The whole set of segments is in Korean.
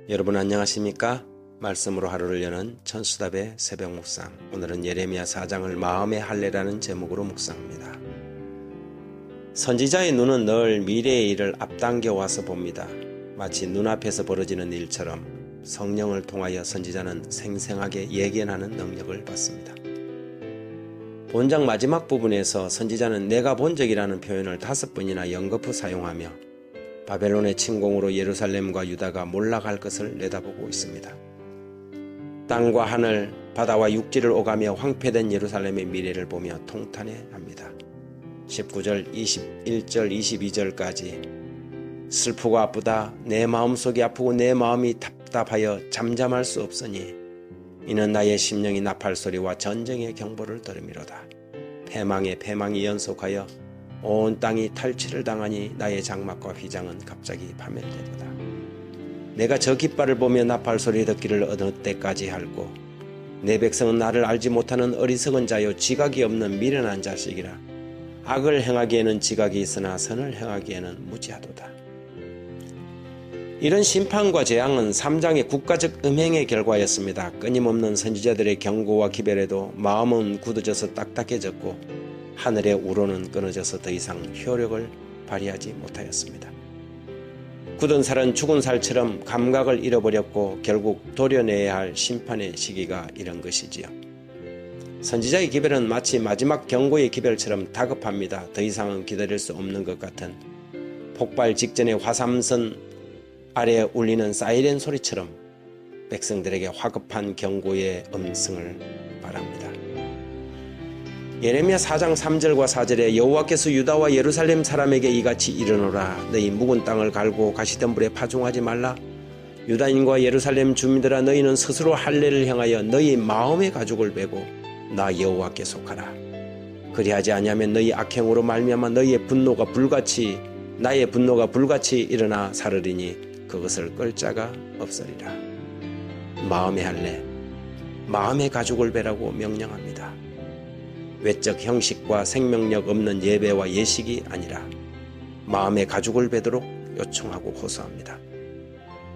여러분 안녕하십니까? 말씀으로 하루를 여는 천수답의 새벽 묵상. 오늘은 예레미야 4장을 마음의 할례라는 제목으로 묵상합니다. 선지자의 눈은 늘 미래의 일을 앞당겨 와서 봅니다. 마치 눈앞에서 벌어지는 일처럼 성령을 통하여 선지자는 생생하게 예견하는 능력을 받습니다. 본장 마지막 부분에서 선지자는 내가 본 적이라는 표현을 5번이나 연거푸 사용하며 바벨론의 침공으로 예루살렘과 유다가 몰락할 것을 내다보고 있습니다. 땅과 하늘, 바다와 육지를 오가며 황폐된 예루살렘의 미래를 보며 통탄해합니다. 19절, 21절, 22절까지 슬프고 아프다. 내 마음속이 아프고 내 마음이 답답하여 잠잠할 수 없으니 이는 나의 심령이 나팔소리와 전쟁의 경보를 들음이로다. 패망에 패망이 연속하여 온 땅이 탈취를 당하니 나의 장막과 휘장은 갑자기 파멸되도다. 내가 저 깃발을 보며 나팔소리 듣기를 어느 때까지 할꼬. 내 백성은 나를 알지 못하는 어리석은 자요 지각이 없는 미련한 자식이라. 악을 행하기에는 지각이 있으나 선을 행하기에는 무지하도다. 이런 심판과 재앙은 3장의 국가적 음행의 결과였습니다. 끊임없는 선지자들의 경고와 기별에도 마음은 굳어져서 딱딱해졌고 하늘의 우로는 끊어져서 더 이상 효력을 발휘하지 못하였습니다. 굳은 살은 죽은 살처럼 감각을 잃어버렸고 결국 도려내야 할 심판의 시기가 이른 것이지요. 선지자의 기별은 마치 마지막 경고의 기별처럼 다급합니다. 더 이상은 기다릴 수 없는 것 같은 폭발 직전의 화삼선 아래 울리는 사이렌 소리처럼 백성들에게 화급한 경고의 음성을 말합니다. 예레미야 4장 3절과 4절에 여호와께서 유다와 예루살렘 사람에게 이같이 이르노라. 너희 묵은 땅을 갈고 가시덤불에 파종하지 말라. 유다인과 예루살렘 주민들아 너희는 스스로 할례를 행하여 너희 마음의 가죽을 베고 나 여호와께 속하라. 그리하지 아니하면 너희 악행으로 말미암아 너희의 분노가 불같이 나의 분노가 불같이 일어나 사르리니 그것을 끌 자가 없으리라. 마음의 할례, 마음의 가죽을 베라고 명령합니다. 외적 형식과 생명력 없는 예배와 예식이 아니라 마음의 가죽을 베도록 요청하고 호소합니다.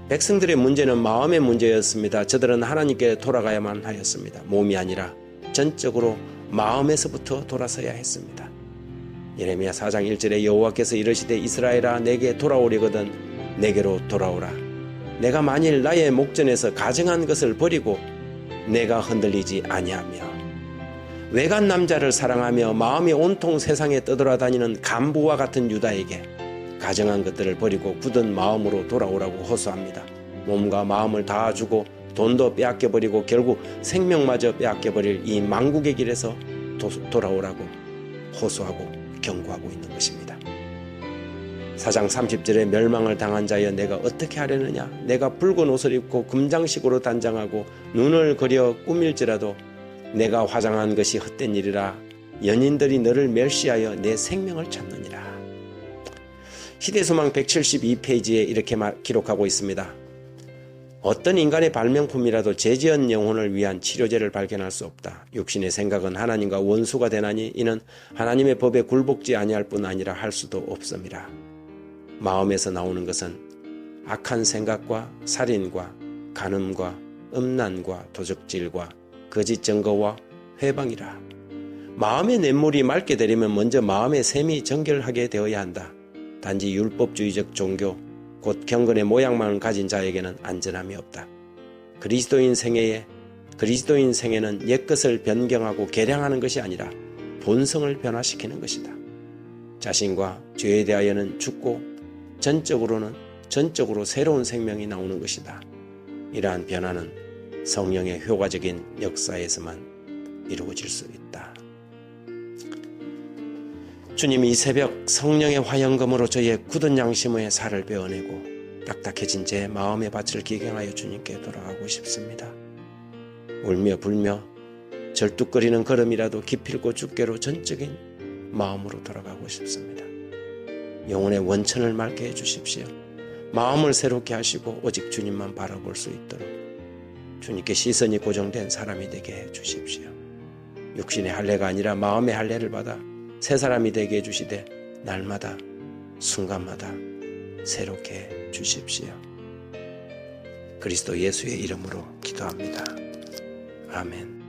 백성들의 문제는 마음의 문제였습니다. 저들은 하나님께 돌아가야만 하였습니다. 몸이 아니라 전적으로 마음에서부터 돌아서야 했습니다. 예레미야 4장 1절에 여호와께서 이르시되 이스라엘아 내게 돌아오려거든 내게로 돌아오라. 내가 만일 나의 목전에서 가증한 것을 버리고 내가 흔들리지 아니하며 외간 남자를 사랑하며 마음이 온통 세상에 떠돌아다니는 간부와 같은 유다에게 가정한 것들을 버리고 굳은 마음으로 돌아오라고 호소합니다. 몸과 마음을 다 주고 돈도 빼앗겨버리고 결국 생명마저 빼앗겨버릴 이 망국의 길에서 돌아오라고 호소하고 경고하고 있는 것입니다. 4장 30절에 멸망을 당한 자여 내가 어떻게 하려느냐. 내가 붉은 옷을 입고 금장식으로 단장하고 눈을 그려 꾸밀지라도 내가 화장한 것이 헛된 일이라. 연인들이 너를 멸시하여 내 생명을 찾느니라. 희대소망 172페이지에 이렇게 기록하고 있습니다. 어떤 인간의 발명품이라도 죄지은 영혼을 위한 치료제를 발견할 수 없다. 육신의 생각은 하나님과 원수가 되나니 이는 하나님의 법에 굴복지 아니할 뿐 아니라 할 수도 없음이라. 마음에서 나오는 것은 악한 생각과 살인과 간음과 음란과 도적질과 거짓 증거와 회방이라. 마음의 냇물이 맑게 되려면 먼저 마음의 샘이 정결하게 되어야 한다. 단지 율법주의적 종교, 곧 경건의 모양만을 가진 자에게는 안전함이 없다. 그리스도인 생애는 옛것을 변경하고 개량하는 것이 아니라 본성을 변화시키는 것이다. 자신과 죄에 대하여는 죽고 전적으로 새로운 생명이 나오는 것이다. 이러한 변화는 성령의 효과적인 역사에서만 이루어질 수 있다. 주님이 이 새벽 성령의 화영금으로 저의 굳은 양심의 살을 베어내고 딱딱해진 제 마음의 밭을 기경하여 주님께 돌아가고 싶습니다. 울며 불며 절뚝거리는 걸음이라도 기필코 주께로 전적인 마음으로 돌아가고 싶습니다. 영혼의 원천을 맑게 해주십시오. 마음을 새롭게 하시고 오직 주님만 바라볼 수 있도록 주님께 시선이 고정된 사람이 되게 해주십시오. 육신의 할례가 아니라 마음의 할례를 받아 새 사람이 되게 해주시되 날마다 순간마다 새롭게 해 주십시오. 그리스도 예수의 이름으로 기도합니다. 아멘.